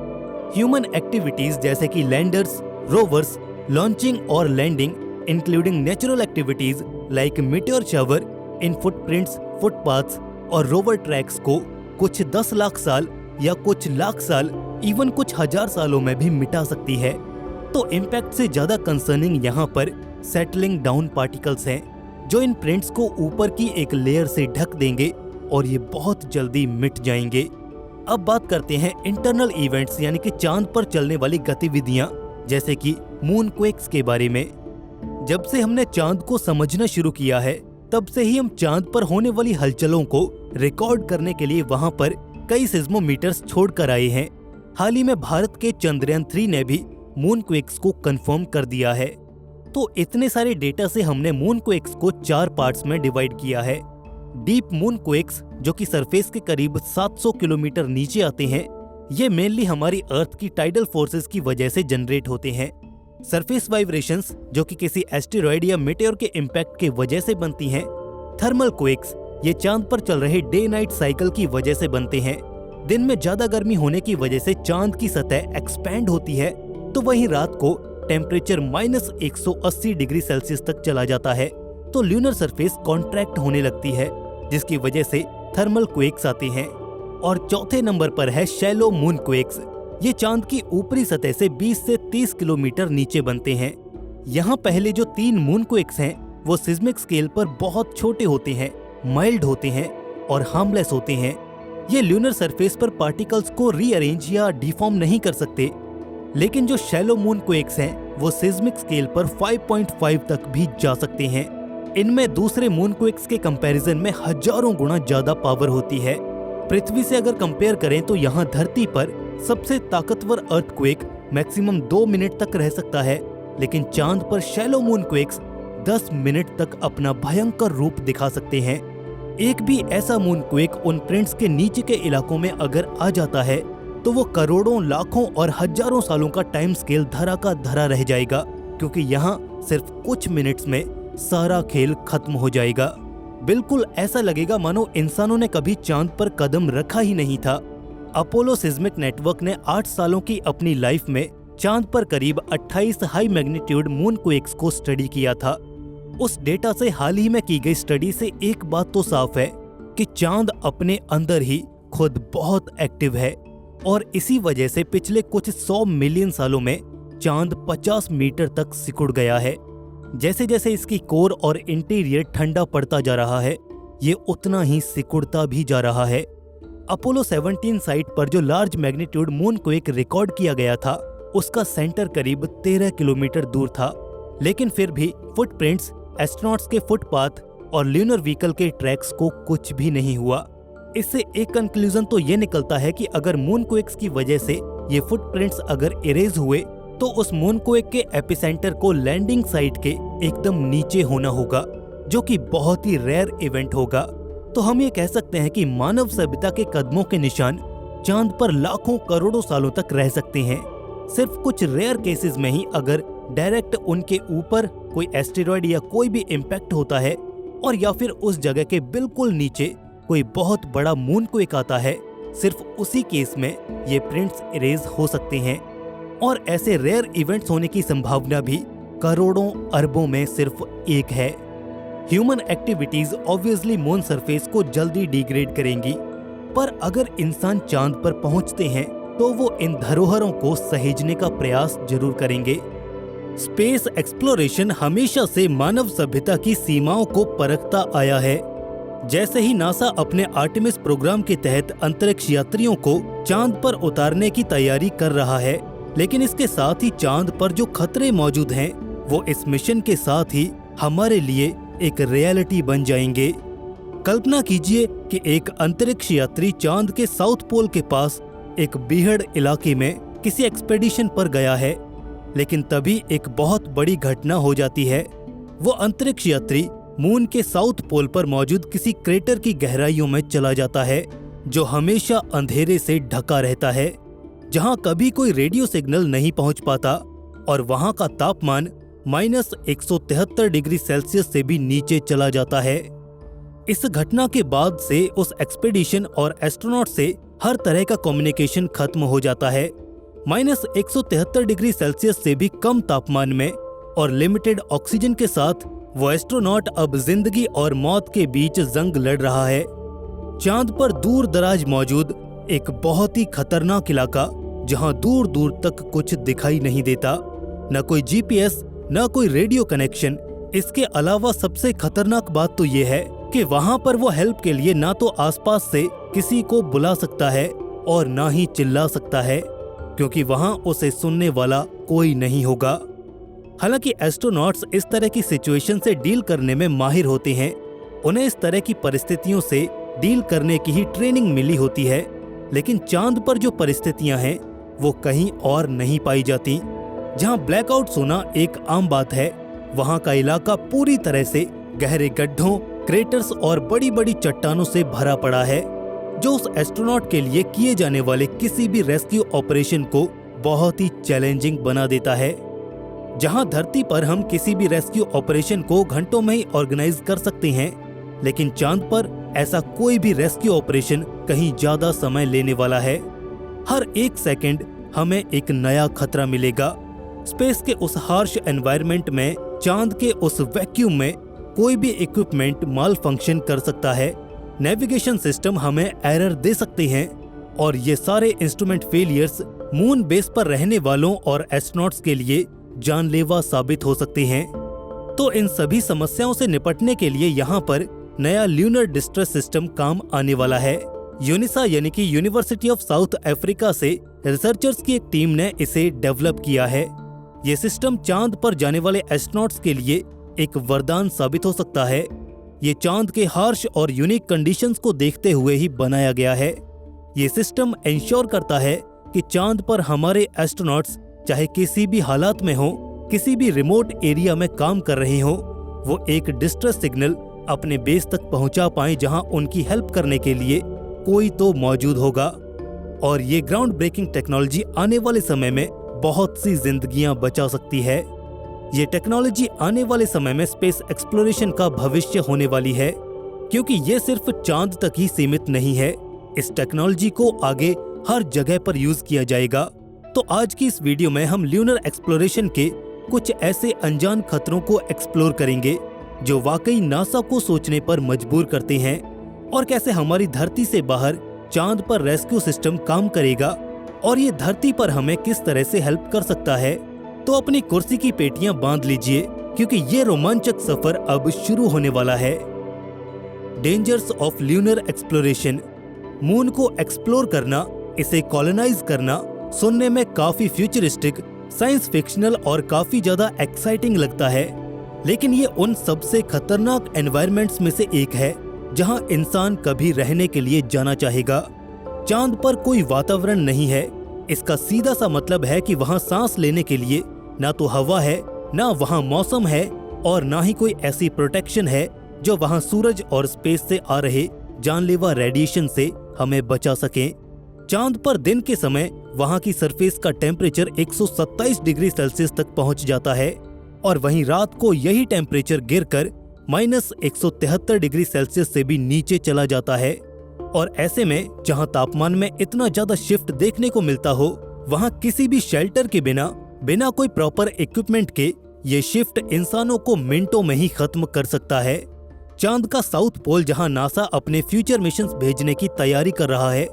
ह्यूमन एक्टिविटीज जैसे कि लैंडर्स, रोवर्स, लॉन्चिंग और landing, including natural activities like meteor shower in footprints, footpaths और रोवर ट्रैक्स को कुछ 10 लाख साल या कुछ लाख साल, इवन कुछ हजार सालों में भी मिटा सकती है। तो इम्पैक्ट से ज्यादा कंसर्निंग यहाँ पर सेटलिंग डाउन पार्टिकल्स हैं, जो इन प्रिंट्स को ऊपर की एक लेयर से ढक देंगे और ये बहुत जल्दी मिट जाएंगे। अब बात करते हैं इंटरनल इवेंट्स यानी कि चांद पर चलने वाली गतिविधियां जैसे कि मूनक्वेक्स के बारे में। जब से हमने चांद को समझना शुरू किया है तब से ही हम चांद पर होने वाली हलचलों को रिकॉर्ड करने के लिए वहां पर कई सिस्मोमीटर्स छोड़कर आए हैं। हाल ही में भारत के चंद्रयान 3 ने भी मूनक्वेक्स को कंफर्म कर दिया है। तो इतने सारे डेटा से हमने मूनक्वेक्स को 4 पार्ट्स में डिवाइड किया है। डीप मूनक्वेक्स जो कि सरफेस के करीब 700 किलोमीटर नीचे आते हैं, ये मेनली हमारी अर्थ की टाइडल फोर्सेस की वजह से जनरेट होते हैं। सरफेस वाइब्रेशंस जो कि किसी एस्टेरॉयड या मेटेओर के इम्पैक्ट की वजह से बनती हैं। थर्मल क्वेक्स ये चांद पर चल रहे डे नाइट साइकिल की वजह से बनते हैं। दिन में ज्यादा गर्मी होने की वजह से चांद की सतह एक्सपैंड होती है, तो वहीं रात को टेम्परेचर -180 डिग्री सेल्सियस तक चला जाता है, तो ल्यूनर सरफेस कॉन्ट्रैक्ट होने लगती है, जिसकी वजह से थर्मल क्वेक्स आते हैं। और चौथे नंबर पर है शैलो मून क्वेक्स। ये चांद की ऊपरी सतह से 20 से 30 किलोमीटर नीचे बनते हैं। यहाँ पहले जो 3 मून क्वेक्स हैं वो सिस्मिक स्केल पर बहुत छोटे होते हैं, माइल्ड होते हैं और हार्मलेस होते हैं। ये ल्यूनर सरफेस पर पार्टिकल्स को रीअरेंज या डिफॉर्म नहीं कर सकते। लेकिन जो शैलो मून क्वेक्स हैं वो सिस्मिक स्केल पर 5.5 तक भी जा सकते हैं। इनमें दूसरे मून क्वेक्स के कंपैरिजन में हजारों गुना ज्यादा पावर होती है। पृथ्वी से अगर कंपेयर करें तो यहाँ धरती पर सबसे ताकतवर अर्थक्वेक मैक्सिमम 2 मिनट तक रह सकता है, लेकिन चांद पर शैलो मून क्वेक्स 10 मिनट तक अपना भयंकर रूप दिखा सकते हैं। एक भी ऐसा मून क्वेक उन प्रिंट्स के नीचे के इलाकों में अगर आ जाता है तो वो करोड़ों, लाखों और हजारों सालों का टाइम स्केल धरा का धरा रह जाएगा, क्योंकि यहाँ सिर्फ कुछ मिनट्स में सारा खेल खत्म हो जाएगा। बिल्कुल ऐसा लगेगा मानो इंसानों ने कभी चांद पर कदम रखा ही नहीं था। अपोलो सिस्मिक नेटवर्क ने 8 सालों की अपनी लाइफ में चांद पर करीब 28 हाई मैग्नीट्यूड मून क्वेक्स को स्टडी किया था। उस डेटा से हाल ही में की गई स्टडी से एक बात तो साफ है कि चांद अपने अंदर ही खुद बहुत एक्टिव है, और इसी वजह से पिछले कुछ 100 मिलियन सालों में चांद 50 मीटर तक सिकुड़ गया है। जैसे जैसे इसकी कोर और इंटीरियर ठंडा पड़ता जा रहा है, ये उतना ही सिकुड़ता भी जा रहा है। अपोलो 17 साइट पर जो large magnitude moon quake record किया गया था, उसका सेंटर करीब 13 किलोमीटर दूर था, लेकिन फिर भी फुटप्रिंट्स, एस्ट्रोनॉट्स के फुटपाथ और ल्यूनर व्हीकल के ट्रैक्स को कुछ भी नहीं हुआ। इससे एक कंक्लूजन तो ये निकलता है कि अगर मून क्वेक्स की वजह से ये फुटप्रिंट्स अगर इरेज हुए तो उस मून क्वेक के एपिसेंटर को लैंडिंग साइट के एकदम नीचे होना होगा, जो कि बहुत ही रेयर इवेंट होगा। तो हम ये कह सकते हैं कि मानव सभ्यता के कदमों के निशान चांद पर लाखों करोड़ों सालों तक रह सकते हैं। सिर्फ कुछ रेयर केसेस में ही अगर डायरेक्ट उनके ऊपर कोई एस्टेरॉयड या कोई भी इम्पैक्ट होता है, और या फिर उस जगह के बिल्कुल नीचे कोई बहुत बड़ा मून क्वेक आता है, सिर्फ उसी केस में ये प्रिंट्स इरेज हो सकते हैं। और ऐसे रेयर इवेंट्स होने की संभावना भी करोड़ों अरबों में सिर्फ एक है। Human activities obviously moon surface को जल्दी डिग्रेड करेंगी, पर अगर इंसान चांद पर पहुंचते हैं तो वो इन धरोहरों को सहेजने का प्रयास जरूर करेंगे। स्पेस एक्सप्लोरेशन हमेशा से मानव सभ्यता की सीमाओं को परखता आया है। जैसे ही नासा अपने आर्टेमिस प्रोग्राम के तहत अंतरिक्ष यात्रियों को चांद पर उतारने की तैयारी कर रहा है, लेकिन इसके साथ ही चांद पर जो खतरे मौजूद हैं वो इस मिशन के साथ ही हमारे लिए एक रियलिटी बन जाएंगे। कल्पना कीजिए कि एक अंतरिक्ष यात्री चांद के साउथ पोल के पास एक बीहड़ इलाके में किसी एक्सपेडिशन पर गया है, लेकिन तभी एक बहुत बड़ी घटना हो जाती है। वो अंतरिक्ष यात्री मून के साउथ पोल पर मौजूद किसी क्रेटर की गहराइयों में चला जाता है, जो हमेशा अंधेरे से ढका रहता है, जहां कभी कोई रेडियो सिग्नल नहीं पहुंच पाता और वहां का तापमान -173 डिग्री सेल्सियस से भी नीचे चला जाता है। इस घटना के बाद से उस एक्सपेडिशन और एस्ट्रोनॉट से हर तरह का कम्युनिकेशन खत्म हो जाता है। -173 डिग्री सेल्सियस से भी कम तापमान में और लिमिटेड ऑक्सीजन के साथ वो एस्ट्रोनॉट अब जिंदगी और मौत के बीच जंग लड़ रहा है। चांद पर दूर दराज मौजूद एक बहुत ही खतरनाक इलाका, जहां दूर दूर तक कुछ दिखाई नहीं देता, न कोई जीपीएस, न कोई रेडियो कनेक्शन। इसके अलावा सबसे खतरनाक बात तो ये है कि वहां पर वो हेल्प के लिए ना तो आसपास से किसी को बुला सकता है और ना ही चिल्ला सकता है, क्योंकि वहां उसे सुनने वाला कोई नहीं होगा। हालांकि एस्ट्रोनॉट्स इस तरह की सिचुएशन से डील करने में माहिर होते हैं। उन्हें इस तरह की परिस्थितियों से डील करने की ही ट्रेनिंग मिली होती है, लेकिन चांद पर जो परिस्थितियां हैं वो कहीं और नहीं पाई जाती। जहां ब्लैकआउट्स होना एक आम बात है, वहां का इलाका पूरी तरह से गहरे गड्ढों, क्रेटर्स और बड़ी बड़ी चट्टानों से भरा पड़ा है, जो उस एस्ट्रोनॉट के लिए किए जाने वाले किसी भी रेस्क्यू ऑपरेशन को बहुत ही चैलेंजिंग बना देता है। जहां धरती पर हम किसी भी रेस्क्यू ऑपरेशन को घंटों में ही ऑर्गेनाइज कर सकते हैं, लेकिन चांद पर ऐसा कोई भी रेस्क्यू ऑपरेशन कहीं ज्यादा समय लेने वाला है। हर एक सेकंड हमें एक नया खतरा मिलेगा। स्पेस के उस हार्श एनवायरनमेंट में, चांद के उस वैक्यूम में कोई भी इक्विपमेंट माल फंक्शन कर सकता है। नेविगेशन सिस्टम हमें एरर दे सकते हैं और ये सारे इंस्ट्रूमेंट फेलियर्स मून बेस पर रहने वालों और एस्ट्रोनॉट्स के लिए जानलेवा साबित हो सकते हैं। तो इन सभी समस्याओं से निपटने के लिए यहाँ पर नया ल्यूनर डिस्ट्रेस सिस्टम काम आने वाला है। यूनिसा यानी कि यूनिवर्सिटी ऑफ साउथ अफ्रीका से रिसर्चर्स की एक टीम ने इसे डेवलप किया है। ये सिस्टम चांद पर जाने वाले एस्ट्रोनॉट्स के लिए एक वरदान साबित हो सकता है। ये चांद के हार्श और यूनिक कंडीशंस को देखते हुए ही बनाया गया है। ये सिस्टम इंश्योर करता है कि चांद पर हमारे एस्ट्रोनॉट्स चाहे किसी भी हालात में हो, किसी भी रिमोट एरिया में काम कर रहे हो, वो एक डिस्ट्रेस सिग्नल अपने बेस तक पहुंचा पाएं, जहां उनकी हेल्प करने के लिए कोई तो मौजूद होगा। और ये ग्राउंड ब्रेकिंग टेक्नोलॉजी आने वाले समय में बहुत सी जिंदगियां बचा सकती है। ये टेक्नोलॉजी आने वाले समय में स्पेस एक्सप्लोरेशन का भविष्य होने वाली है, क्योंकि ये सिर्फ चांद तक ही सीमित नहीं है। इस टेक्नोलॉजी को आगे हर जगह पर यूज किया जाएगा। तो आज की इस वीडियो में हम ल्यूनर एक्सप्लोरेशन के कुछ ऐसे अनजान खतरों को एक्सप्लोर करेंगे जो वाकई नासा को सोचने पर मजबूर करते हैं, और कैसे हमारी धरती से बाहर चांद पर रेस्क्यू सिस्टम काम करेगा और ये धरती पर हमें किस तरह से हेल्प कर सकता है। तो अपनी कुर्सी की पेटियां बांध लीजिए, क्योंकि ये रोमांचक सफर अब शुरू होने वाला है। Dangers of lunar exploration. Moon को एक्सप्लोर करना, इसे कॉलोनाइज करना सुनने में काफी फ्यूचरिस्टिक, साइंस फिक्शनल और काफी ज्यादा एक्साइटिंग लगता है, लेकिन ये उन सबसे खतरनाक एनवायरनमेंट्स में से एक है जहां इंसान कभी रहने के लिए जाना चाहेगा। चांद पर कोई वातावरण नहीं है। इसका सीधा सा मतलब है कि वहां सांस लेने के लिए ना तो हवा है, ना वहां मौसम है, और ना ही कोई ऐसी प्रोटेक्शन है जो वहां सूरज और स्पेस से आ रहे जानलेवा रेडिएशन से हमें बचा सके। चांद पर दिन के समय वहां की सरफेस का टेम्परेचर 127 डिग्री सेल्सियस तक पहुंच जाता है, और वहीं रात को यही टेम्परेचर गिरकर -173 डिग्री सेल्सियस से भी नीचे चला जाता है। और ऐसे में जहां तापमान में इतना ज्यादा शिफ्ट देखने को मिलता हो, वहां किसी भी शेल्टर के बिना कोई प्रॉपर इक्विपमेंट के ये शिफ्ट इंसानों को मिनटों में ही खत्म कर सकता है। चांद का साउथ पोल, जहां नासा अपने फ्यूचर मिशंस भेजने की तैयारी कर रहा है,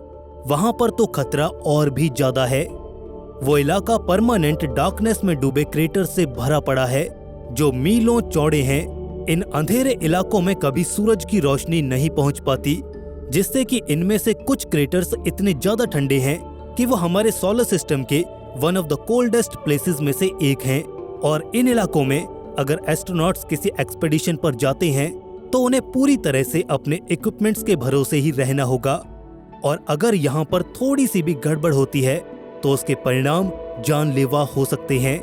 वहां पर तो खतरा और भी ज्यादा है। वो इलाका परमानेंट डार्कनेस में डूबे क्रेटर से भरा पड़ा है, जो मीलों चौड़े हैं। इन अंधेरे इलाकों में कभी सूरज की रोशनी नहीं पहुंच पाती, जिससे कि इनमें से कुछ क्रेटर्स इतने ज्यादा ठंडे हैं कि वो हमारे सोलर सिस्टम के one of the coldest places में से एक हैं। और इन इलाकों में अगर एस्ट्रोनॉट्स किसी एक्सपेडिशन पर जाते हैं तो उन्हें पूरी तरह से अपने इक्विपमेंट्स के भरोसे ही रहना होगा, और अगर यहाँ पर थोड़ी सी भी गड़बड़ होती है तो उसके परिणाम जानलेवा हो सकते हैं।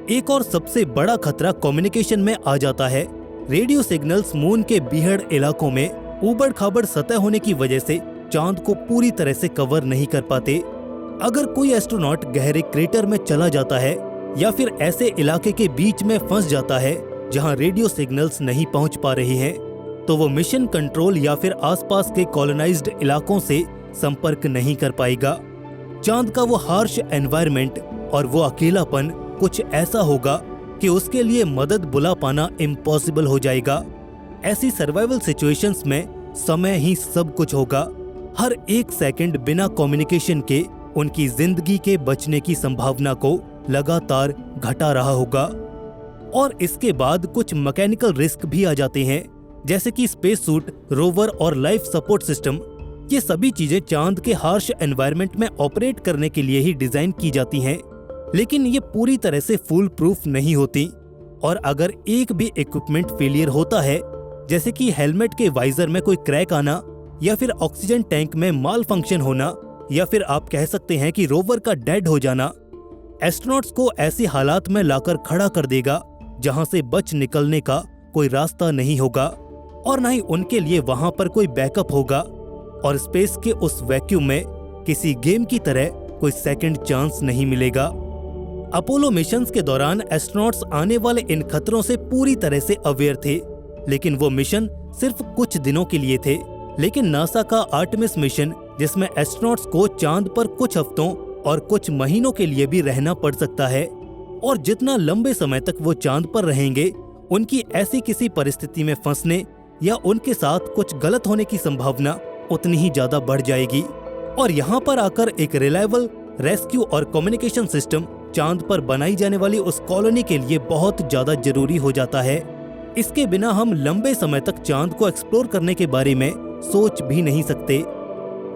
एक और सबसे बड़ा खतरा कम्युनिकेशन में आ जाता है। रेडियो सिग्नल्स मून के बीहड़ इलाकों में ऊबड़ खाबड़ सतह होने की वजह से चांद को पूरी तरह से कवर नहीं कर पाते। अगर कोई एस्ट्रोनॉट गहरे क्रेटर में चला जाता है या फिर ऐसे इलाके के बीच में फंस जाता है जहां रेडियो सिग्नल्स नहीं पहुंच पा रहे हैं, तो वो मिशन कंट्रोल या फिर आसपास के कॉलोनाइज्ड इलाकों से संपर्क नहीं कर पाएगा। चांद का वो हार्श एनवायरनमेंट और वो अकेलापन कुछ ऐसा होगा कि उसके लिए मदद बुला पाना इम्पॉसिबल हो जाएगा। ऐसी सर्वाइवल सिचुएशंस में समय ही सब कुछ होगा। हर एक सेकंड बिना कम्युनिकेशन के उनकी जिंदगी के बचने की संभावना को लगातार घटा रहा होगा। और इसके बाद कुछ मैकेनिकल रिस्क भी आ जाते हैं, जैसे कि स्पेस सूट, रोवर और लाइफ सपोर्ट सिस्टम। ये सभी चीजें चांद के हार्श एनवायरनमेंट में ऑपरेट करने के लिए ही डिजाइन की जाती हैं, लेकिन ये पूरी तरह से फुल प्रूफ नहीं होती। और अगर एक भी इक्विपमेंट फेलियर होता है, जैसे कि हेलमेट के वाइजर में कोई क्रैक आना या फिर ऑक्सीजन टैंक में माल फंक्शन होना या फिर आप कह सकते हैं कि रोवर का डेड हो जाना, एस्ट्रोनॉट्स को ऐसी हालात में लाकर खड़ा कर देगा जहां से बच निकलने का कोई रास्ता नहीं होगा और न ही उनके लिए वहां पर कोई बैकअप होगा। और स्पेस के उस वैक्यूम में किसी गेम की तरह कोई सेकंड चांस नहीं मिलेगा। अपोलो मिशंस के दौरान एस्ट्रोनॉट्स आने वाले इन खतरों से पूरी तरह से अवेयर थे, लेकिन वो मिशन सिर्फ कुछ दिनों के लिए थे। लेकिन नासा का आर्टेमिस मिशन, जिसमें एस्ट्रोनॉट्स को चांद पर कुछ हफ्तों और कुछ महीनों के लिए भी रहना पड़ सकता है, और जितना लंबे समय तक वो चांद पर रहेंगे, उनकी ऐसी किसी परिस्थिति में फंसने या उनके साथ कुछ गलत होने की संभावना उतनी ही ज्यादा बढ़ जाएगी। और यहाँ पर आकर एक रिलायबल रेस्क्यू और कम्युनिकेशन सिस्टम चांद पर बनाई जाने वाली उस कॉलोनी के लिए बहुत ज्यादा जरूरी हो जाता है। इसके बिना हम लंबे समय तक चांद को एक्सप्लोर करने के बारे में सोच भी नहीं सकते।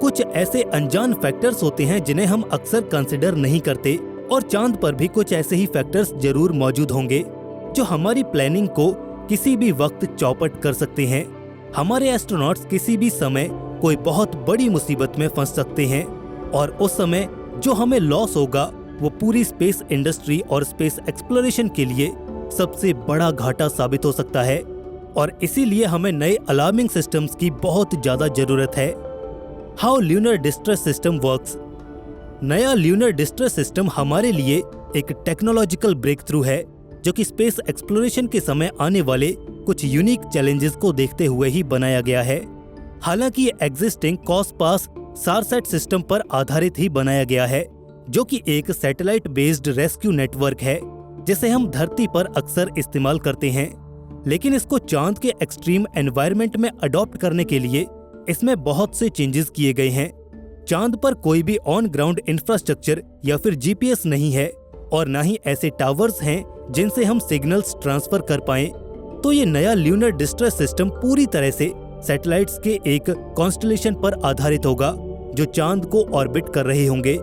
कुछ ऐसे अनजान फैक्टर्स होते हैं जिन्हें हम अक्सर कंसिडर नहीं करते, और चांद पर भी कुछ ऐसे ही फैक्टर्स जरूर मौजूद होंगे जो हमारी प्लानिंग को किसी भी वक्त चौपट कर सकते हैं। हमारे एस्ट्रोनॉट्स किसी भी समय कोई बहुत बड़ी मुसीबत में फंस सकते हैं, और उस समय जो हमें लॉस होगा वो पूरी स्पेस इंडस्ट्री और स्पेस एक्सप्लोरेशन के लिए सबसे बड़ा घाटा साबित हो सकता है। और इसीलिए हमें नए अलार्मिंग सिस्टम्स की बहुत ज्यादा जरूरत है। How lunar distress system works. नया ल्यूनर डिस्ट्रेस सिस्टम हमारे लिए एक टेक्नोलॉजिकल ब्रेक थ्रू है, जो कि स्पेस एक्सप्लोरेशन के समय आने वाले कुछ यूनिक चैलेंजेस को देखते हुए ही बनाया गया है। हालांकि ये एग्जिस्टिंग कॉस्पास सारसैट सिस्टम पर आधारित ही बनाया गया है, जो कि एक सैटेलाइट बेस्ड रेस्क्यू नेटवर्क है जिसे हम धरती पर अक्सर इस्तेमाल करते हैं। लेकिन इसको चांद के एक्सट्रीम एनवायरनमेंट में अडॉप्ट करने के लिए इसमें बहुत से चेंजेस किए गए हैं। चांद पर कोई भी ऑन ग्राउंड इंफ्रास्ट्रक्चर या फिर जीपीएस नहीं है, और न ही ऐसे टावर्स हैं जिनसे हम सिग्नल्स ट्रांसफर कर पाएं। तो ये नया ल्यूनर डिस्ट्रेस सिस्टम पूरी तरह से सैटेलाइट्स के एक कॉन्स्टलेशन पर आधारित होगा जो चांद को ऑर्बिट कर रहे होंगे।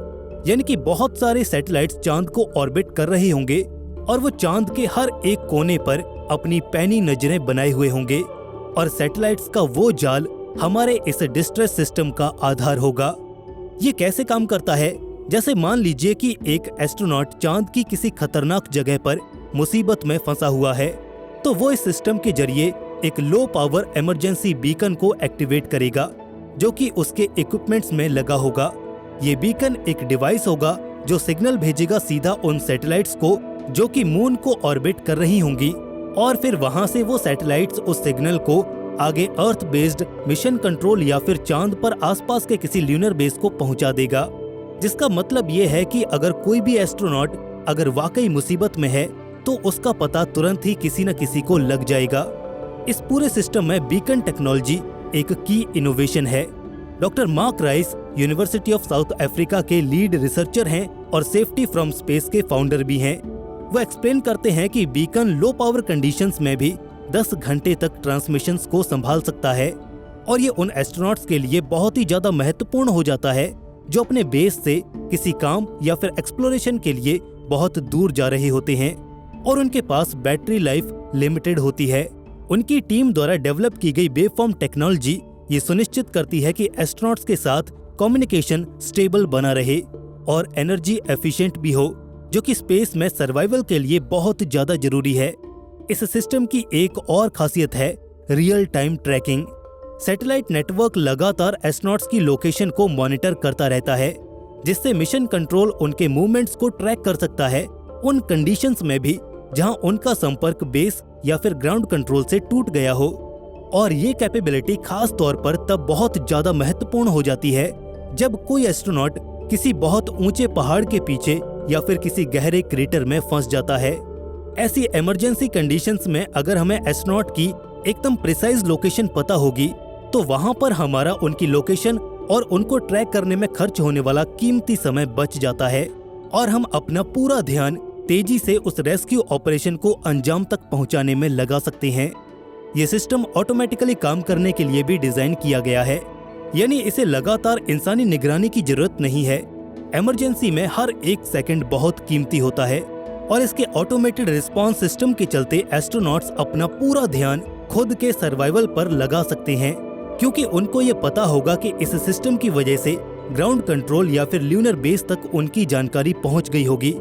यानी कि बहुत सारे सैटेलाइट्स चांद को ऑर्बिट कर रहे होंगे और वो चांद के हर एक कोने पर अपनी पैनी नजरें बनाए हुए होंगे, और सैटेलाइट्स का वो जाल हमारे इस डिस्ट्रेस सिस्टम का आधार होगा। ये कैसे काम करता है? जैसे मान लीजिए कि एक एस्ट्रोनॉट चांद की किसी खतरनाक जगह पर मुसीबत में फंसा हुआ है, तो वो इस सिस्टम के जरिए एक लो पावर इमरजेंसी बीकन को एक्टिवेट करेगा, जो कि उसके इक्विपमेंट्स में लगा होगा। ये बीकन एक डिवाइस होगा जो सिग्नल भेजेगा सीधा उन सैटेलाइट्स को जो कि मून को ऑर्बिट कर रही होंगी, और फिर वहां से वो सैटेलाइट्स उस सिग्नल को आगे अर्थ बेस्ड मिशन कंट्रोल या फिर चांद पर आसपास के किसी ल्यूनर बेस को पहुंचा देगा। जिसका मतलब ये है कि अगर कोई भी एस्ट्रोनॉट अगर वाकई मुसीबत में है तो उसका पता तुरंत ही किसी न किसी को लग जाएगा। इस पूरे सिस्टम में बीकन टेक्नोलॉजी एक की इनोवेशन है। Doctor mark rice university of south Africa के लीड रिसर्चर हैं और सेफ्टी फ्रॉम स्पेस के फाउंडर भी हैं। वो एक्सप्लेन करते हैं कि बीकन लो पावर कंडीशंस में भी 10 घंटे तक ट्रांसमिशंस को संभाल सकता है, और ये उन एस्ट्रोनॉट्स के लिए बहुत ही ज्यादा महत्वपूर्ण हो जाता है जो अपने बेस से किसी काम या फिर एक्सप्लोरेशन के लिए बहुत दूर जा रहे होते हैं और उनके पास बैटरी लाइफ लिमिटेड होती है। उनकी टीम द्वारा डेवलप की गई वेवफॉर्म टेक्नोलॉजी ये सुनिश्चित करती है कि एस्ट्रोनॉट्स के साथ कम्युनिकेशन स्टेबल बना रहे और एनर्जी एफिशिएंट भी हो, जो कि स्पेस में सर्वाइवल के लिए बहुत ज्यादा जरूरी है। इस सिस्टम की एक और खासियत है real time tracking. Satellite network लगातार एस्ट्रोनॉट्स की लोकेशन को मॉनिटर करता रहता है, जिससे मिशन कंट्रोल उनके मूवमेंट्स को ट्रैक कर सकता है, उन कंडीशंस में भी जहां उनका संपर्क बेस या फिर ग्राउंड कंट्रोल से टूट गया हो। और ये कैपेबिलिटी खास तौर पर तब बहुत ज्यादा महत्वपूर्ण हो जाती है जब कोई एस्ट्रोनॉट किसी बहुत ऊंचे पहाड़ के पीछे या फिर किसी गहरे क्रेटर में फंस जाता है। ऐसी इमरजेंसी कंडीशंस में अगर हमें एस्ट्रोनॉट की एकदम प्रिसाइज लोकेशन पता होगी तो वहां पर हमारा उनकी लोकेशन और उनको ट्रैक करने में खर्च होने वाला कीमती समय बच जाता है और हम अपना पूरा ध्यान तेजी से उस रेस्क्यू ऑपरेशन को अंजाम तक पहुंचाने में लगा सकते हैं। ये सिस्टम ऑटोमेटिकली काम करने के लिए भी डिजाइन किया गया है, यानी इसे लगातार इंसानी निगरानी की जरूरत नहीं है। इमरजेंसी में हर एक सेकंड बहुत कीमती होता है और इसके ऑटोमेटेड रिस्पांस सिस्टम के चलते एस्ट्रोनॉट्स अपना पूरा ध्यान खुद के सर्वाइवल पर लगा सकते हैं, क्योंकि उनको ये पता होगा कि इस सिस्टम की वजह से ग्राउंड कंट्रोल या फिर ल्यूनर बेस तक उनकी जानकारी पहुंच गई होगी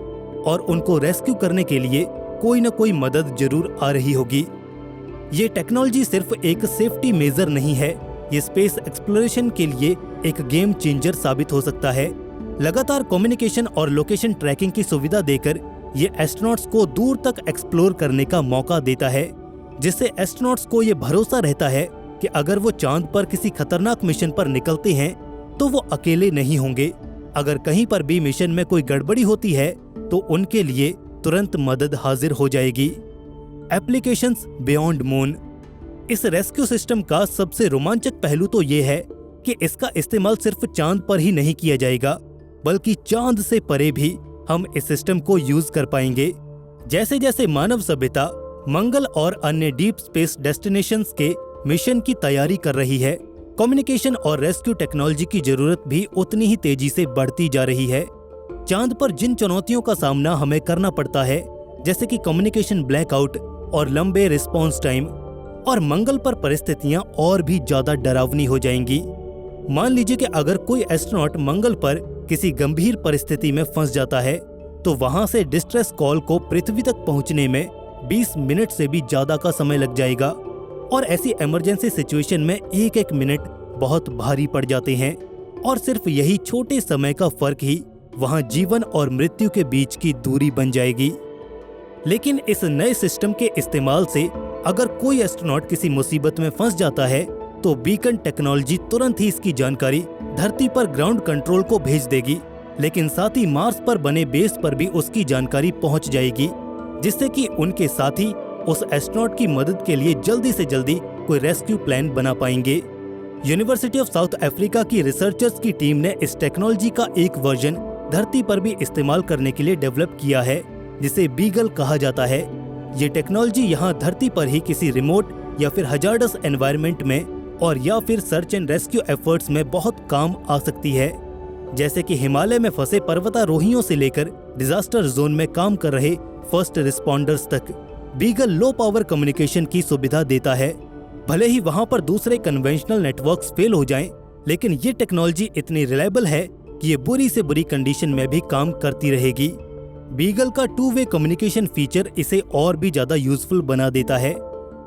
और उनको रेस्क्यू करने के लिए कोई न कोई मदद जरूर आ रही होगी। ये टेक्नोलॉजी सिर्फ एक सेफ्टी मेजर नहीं है, ये स्पेस एक्सप्लोरेशन के लिए एक गेम चेंजर साबित हो सकता है। लगातार कम्युनिकेशन और लोकेशन ट्रैकिंग की सुविधा देकर ये एस्ट्रोनॉट्स को दूर तक एक्सप्लोर करने का मौका देता है, जिससे एस्ट्रोनॉट्स को ये भरोसा रहता है कि अगर वो चांद पर किसी खतरनाक मिशन पर निकलते हैं तो वो अकेले नहीं होंगे। अगर कहीं पर भी मिशन में कोई गड़बड़ी होती है तो उनके लिए तुरंत मदद हाजिर हो जाएगी। Applications beyond moon. इस रेस्क्यू सिस्टम का सबसे रोमांचक पहलू तो ये है कि इसका इस्तेमाल सिर्फ चांद पर ही नहीं किया जाएगा, बल्कि चांद से परे भी हम इस सिस्टम को यूज कर पाएंगे। जैसे जैसे मानव सभ्यता मंगल और अन्य डीप स्पेस डेस्टिनेशंस के मिशन की तैयारी कर रही है, कम्युनिकेशन और रेस्क्यू टेक्नोलॉजी की जरूरत भी उतनी ही तेजी से बढ़ती जा रही है। चांद पर जिन चुनौतियों का सामना हमें करना पड़ता है, जैसे कि कम्युनिकेशन ब्लैकआउट और लंबे रिस्पॉन्स टाइम, और मंगल पर परिस्थितियां और भी ज्यादा डरावनी हो जाएंगी। मान लीजिए कि अगर कोई एस्ट्रोनॉट मंगल पर किसी गंभीर परिस्थिति में फंस जाता है तो वहां से डिस्ट्रेस कॉल को पृथ्वी तक पहुंचने में 20 मिनट से भी ज्यादा का समय लग जाएगा और ऐसी इमरजेंसी सिचुएशन में एक एक मिनट बहुत भारी पड़ जाते हैं और सिर्फ यही छोटे समय का फर्क ही वहां जीवन और मृत्यु के बीच की दूरी बन जाएगी। लेकिन इस नए सिस्टम के इस्तेमाल से अगर कोई एस्ट्रोनॉट किसी मुसीबत में फंस जाता है तो बीकन टेक्नोलॉजी तुरंत ही इसकी जानकारी धरती पर ग्राउंड कंट्रोल को भेज देगी, लेकिन साथ ही मार्स पर बने बेस पर भी उसकी जानकारी पहुंच जाएगी, जिससे कि उनके साथी उस एस्ट्रोनॉट की मदद के लिए जल्दी से जल्दी कोई रेस्क्यू प्लान बना पाएंगे। यूनिवर्सिटी ऑफ साउथ अफ्रीका की रिसर्चर्स की टीम ने इस टेक्नोलॉजी का एक वर्जन धरती पर भी इस्तेमाल करने के लिए डेवलप किया है, जिसे बीगल कहा जाता है। ये टेक्नोलॉजी यहाँ धरती पर ही किसी रिमोट या फिर हजार्डस एनवायरनमेंट में और या फिर सर्च एंड रेस्क्यू एफर्ट्स में बहुत काम आ सकती है, जैसे कि हिमालय में फंसे पर्वतारोहियों से लेकर डिजास्टर जोन में काम कर रहे फर्स्ट रिस्पॉन्डर्स तक। बीगल लो पावर कम्युनिकेशन की सुविधा देता है। भले ही वहां पर दूसरे कन्वेंशनल नेटवर्क्स फेल हो जाएं, लेकिन ये टेक्नोलॉजी इतनी रिलायबल है कि ये बुरी से बुरी कंडीशन में भी काम करती रहेगी। बीगल का 2-वे कम्युनिकेशन फीचर इसे और भी ज्यादा यूजफुल बना देता है।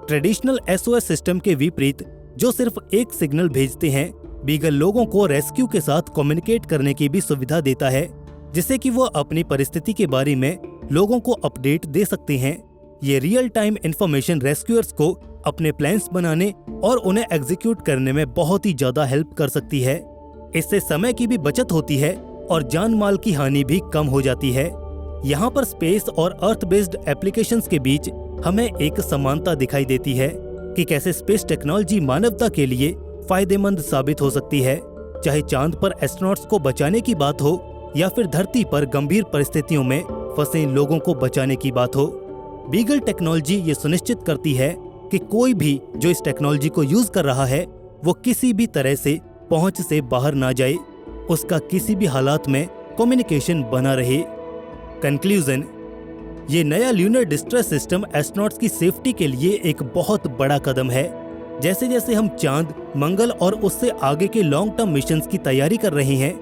ट्रेडिशनल SOS सिस्टम के विपरीत जो सिर्फ एक सिग्नल भेजते हैं, बीगल लोगों को रेस्क्यू के साथ कम्युनिकेट करने की भी सुविधा देता है, जिससे कि वो अपनी परिस्थिति के बारे में लोगों को अपडेट दे सकते हैं। ये रियल टाइम इंफॉर्मेशन रेस्क्यूअर्स को अपने प्लान्स बनाने और उन्हें एग्जीक्यूट करने में बहुत ही ज्यादा हेल्प कर सकती है। इससे समय की भी बचत होती है और जान माल की हानि भी कम हो जाती है। यहाँ पर स्पेस और अर्थ बेस्ड एप्लीकेशंस के बीच हमें एक समानता दिखाई देती है कि कैसे स्पेस टेक्नोलॉजी मानवता के लिए फायदेमंद साबित हो सकती है, चाहे चांद पर एस्ट्रोनॉट्स को बचाने की बात हो या फिर धरती पर गंभीर परिस्थितियों में फंसे लोगों को बचाने की बात हो। बीगल टेक्नोलॉजी ये सुनिश्चित करती है कि कोई भी जो इस टेक्नोलॉजी को यूज कर रहा है वो किसी भी तरह से पहुंच से बाहर ना जाए, उसका किसी भी हालात में कम्युनिकेशन बना रहे। कंक्लूजन, ये नया ल्यूनर डिस्ट्रेस सिस्टम एस्ट्रोनॉट्स की सेफ्टी के लिए एक बहुत बड़ा कदम है। जैसे जैसे हम चांद, मंगल और उससे आगे के लॉन्ग टर्म मिशंस की तैयारी कर रहे हैं,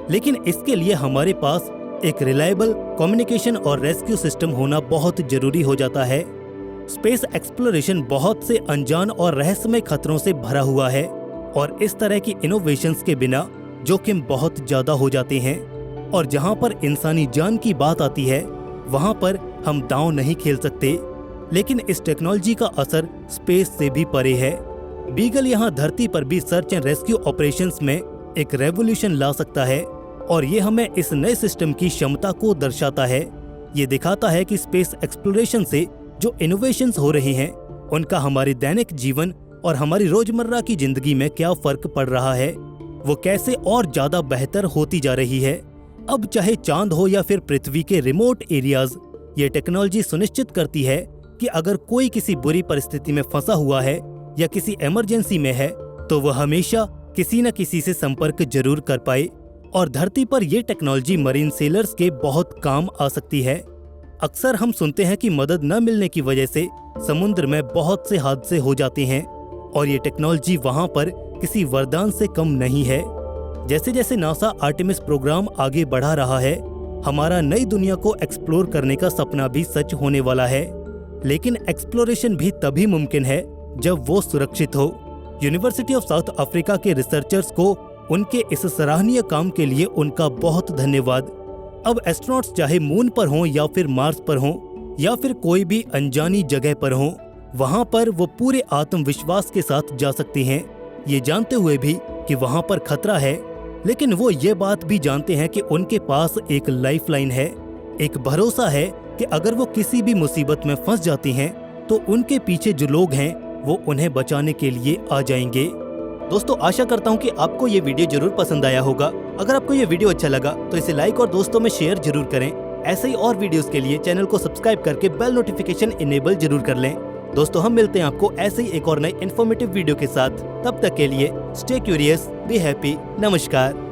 लेकिन इसके लिए हमारे पास एक रिलायबल कम्युनिकेशन और रेस्क्यू सिस्टम होना बहुत जरूरी हो जाता है। स्पेस एक्सप्लोरेशन बहुत से अनजान और रहस्यमय खतरों से भरा हुआ है, और इस तरह की इनोवेशंस के बिना जोखिम बहुत ज्यादा हो जाते हैं। और जहां पर इंसानी जान की बात आती है वहां पर हम दांव नहीं खेल सकते। लेकिन इस टेक्नोलॉजी का असर स्पेस से भी परे है। बीगल यहाँ धरती पर भी सर्च एंड रेस्क्यू ऑपरेशंस में एक रेवोल्यूशन ला सकता है और ये हमें इस नए सिस्टम की क्षमता को दर्शाता है। ये दिखाता है कि स्पेस एक्सप्लोरेशन से जो इनोवेशंस हो रहे हैं उनका हमारे दैनिक जीवन और हमारी रोजमर्रा की जिंदगी में क्या फर्क पड़ रहा है, वो कैसे और ज्यादा बेहतर होती जा रही है। अब चाहे चांद हो या फिर पृथ्वी के रिमोट एरियाज, ये टेक्नोलॉजी सुनिश्चित करती है कि अगर कोई किसी बुरी परिस्थिति में फंसा हुआ है या किसी इमरजेंसी में है तो वह हमेशा किसी न किसी से संपर्क जरूर कर पाए। और धरती पर यह टेक्नोलॉजी मरीन सेलर्स के बहुत काम आ सकती है। अक्सर हम सुनते हैं कि मदद न मिलने की वजह से समुद्र में बहुत से हादसे हो जाते हैं और ये टेक्नोलॉजी वहां पर किसी वरदान से कम नहीं है। जैसे जैसे नासा आर्टेमिस प्रोग्राम आगे बढ़ा रहा है, हमारा नई दुनिया को एक्सप्लोर करने का सपना भी सच होने वाला है। लेकिन एक्सप्लोरेशन भी तभी मुमकिन है जब वो सुरक्षित हो। यूनिवर्सिटी ऑफ साउथ अफ्रीका के रिसर्चर्स को उनके इस सराहनीय काम के लिए उनका बहुत धन्यवाद। अब एस्ट्रोनॉट्स चाहे मून पर हों या फिर मार्स पर हों या फिर कोई भी अनजानी जगह पर हों, वहां पर वो पूरे आत्मविश्वास के साथ जा सकते हैं, ये जानते हुए भी कि वहां पर खतरा है। लेकिन वो ये बात भी जानते हैं कि उनके पास एक लाइफलाइन है, एक भरोसा है कि अगर वो किसी भी मुसीबत में फंस जाती हैं तो उनके पीछे जो लोग हैं वो उन्हें बचाने के लिए आ जाएंगे। दोस्तों, आशा करता हूँ कि आपको ये वीडियो जरूर पसंद आया होगा। अगर आपको ये वीडियो अच्छा लगा तो इसे लाइक और दोस्तों में शेयर जरूर करें। ऐसे ही और वीडियोस के लिए चैनल को सब्सक्राइब करके बेल नोटिफिकेशन इनेबल जरूर कर लें। दोस्तों, हम मिलते हैं आपको ऐसे ही एक और नई इन्फॉर्मेटिव वीडियो के साथ। तब तक के लिए स्टे क्यूरियस, बी हैप्पी, नमस्कार।